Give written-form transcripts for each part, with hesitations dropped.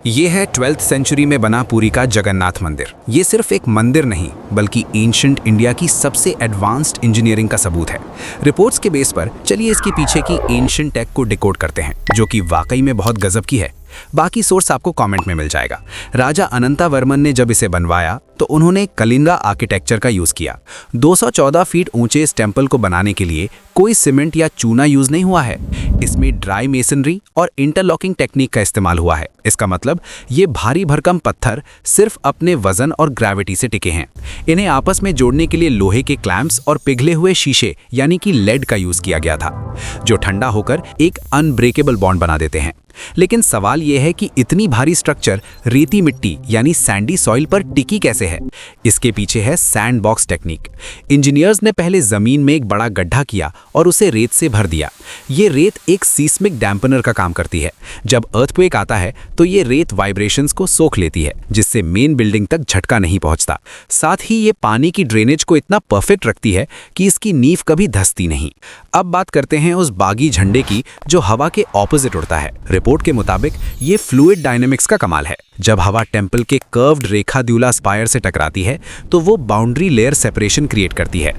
ये है 12th century में बना पुरी का जगन्नाथ मंदिर। ये सिर्फ एक मंदिर नहीं बल्कि एंशिएंट इंडिया की सबसे एडवांस्ड इंजीनियरिंग का सबूत है। रिपोर्ट्स के बेस पर चलिए इसके पीछे की एंशिएंट टेक को डिकोड करते हैं, जो कि वाकई में बहुत गजब की है। बाकी सोर्स आपको कमेंट में मिल जाएगा। राजा अनंता वर्मन ने जब इसे बनवाया तो उन्होंने कलिंगा आर्किटेक्चर का यूज किया। 214 फीट ऊंचे इस टेम्पल को बनाने के लिए कोई सीमेंट या चूना यूज नहीं हुआ है। इसमें ड्राई मेसनरी और इंटरलॉकिंग टेक्निक का इस्तेमाल हुआ है। इसका मतलब ये भारी भरकम पत्थर सिर्फ अपने वजन और ग्रेविटी से टिके हैं। इन्हें आपस में जोड़ने के लिए लोहे के क्लैंप्स और पिघले हुए शीशे यानी कि लेड का यूज किया गया था, जो ठंडा होकर एक अनब्रेकेबल बॉन्ड बना देते हैं। लेकिन सवाल यह है कि इतनी भारी स्ट्रक्चर रेती मिट्टी यानी सैंडी सॉइल पर टिकी कैसे है? इसके पीछे है सैंड बॉक्स टेक्निक। इंजीनियर्स ने पहले जमीन में एक बड़ा गड्ढा किया और उसे रेत से भर दिया। ये रेत एक सीस्मिक डैम्पनर का काम करती है। जब अर्थक्वेक आता है तो ये रेत वाइब्रेशंस को सोख लेती है, जिससे मेन बिल्डिंग तक झटका नहीं पहुंचता। साथ ही ये पानी की ड्रेनेज को इतना परफेक्ट रखती है कि इसकी नींव कभी धंसती नहीं। अब बात करते हैं उस बागी झंडे की जो हवा के ऑपोजिट उड़ता है। रिपोर्ट के मुताबिक ये फ्लूइड डायनेमिक्स का कमाल है। जब हवा टेम्पल के कर्व्ड रेखा द्यूला स्पायर से टकराती है तो वो बाउंड्री लेयर सेपरेशन क्रिएट करती है।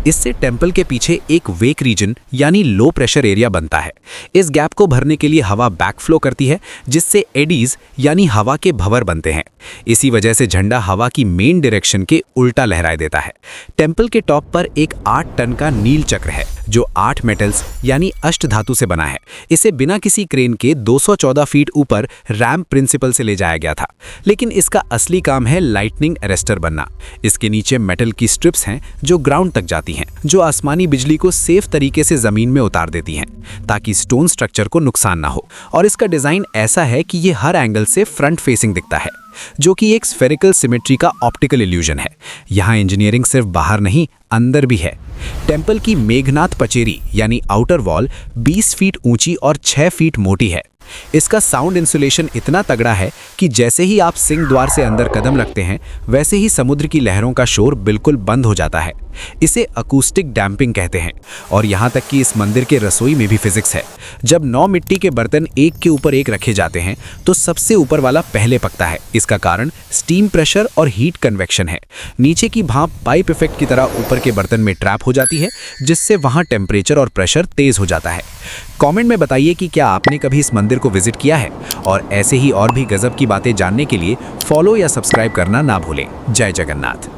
इससे टेम्पल के पीछे एक वेक रीजन यानी लो प्रेशर एरिया बनता है। इस गैप को भरने के लिए हवा बैकफ्लो करती है, जिससे एडीज यानी हवा के भंवर बनते हैं। इसी वजह से झंडा हवा की मेन डायरेक्शन के उल्टा लहराए देता है। टेम्पल के टॉप पर एक 8 टन का नील चक्र है, जो 8 मेटल्स यानी अष्ट धातु से बना है। इसे बिना किसी क्रेन के 214 फीट ऊपर रैम्प प्रिंसिपल से ले जाया गया था। लेकिन इसका असली काम है लाइटनिंग अरेस्टर बनना। इसके नीचे मेटल की स्ट्रिप्स हैं जो ग्राउंड तक जाती हैं, जो आसमानी बिजली को सेफ तरीके से जमीन में उतार देती हैं ताकि स्टोन स्ट्रक्चर को नुकसान ना हो। और इसका डिजाइन ऐसा है कि ये हर एंगल से फ्रंट फेसिंग दिखता है, जो कि एक स्फेरिकल सिमेट्री का ऑप्टिकल इल्यूजन है। यहाँ इंजीनियरिंग सिर्फ बाहर नहीं, अंदर भी है। टेम्पल की मेघनाथ पचेरी यानी आउटर वॉल 20 फीट ऊंची और 6 फीट मोटी है। इसका साउंड इंसुलेशन इतना तगड़ा है कि जैसे ही आप सिंह द्वार से अंदर कदम रखते हैं, वैसे ही समुद्र की लहरों का शोर बिल्कुल बंद हो जाता है। इसे अकूस्टिक डैम्पिंग कहते हैं। और यहाँ तक कि इस मंदिर के रसोई में भी फिजिक्स है। जब 9 मिट्टी के बर्तन एक के ऊपर एक रखे जाते हैं तो सबसे ऊपर वाला पहले पकता है। इसका कारण स्टीम प्रेशर और हीट कन्वेक्शन है। नीचे की भाप पाइप इफेक्ट की तरह ऊपर के बर्तन में ट्रैप हो जाती है, जिससे वहाँ टेम्परेचर और प्रेशर तेज हो जाता है। कमेंट में बताइए कि क्या आपने कभी इस मंदिर को विजिट किया है। और ऐसे ही और भी गजब की बातें जानने के लिए फॉलो या सब्सक्राइब करना ना भूलें। जय जगन्नाथ।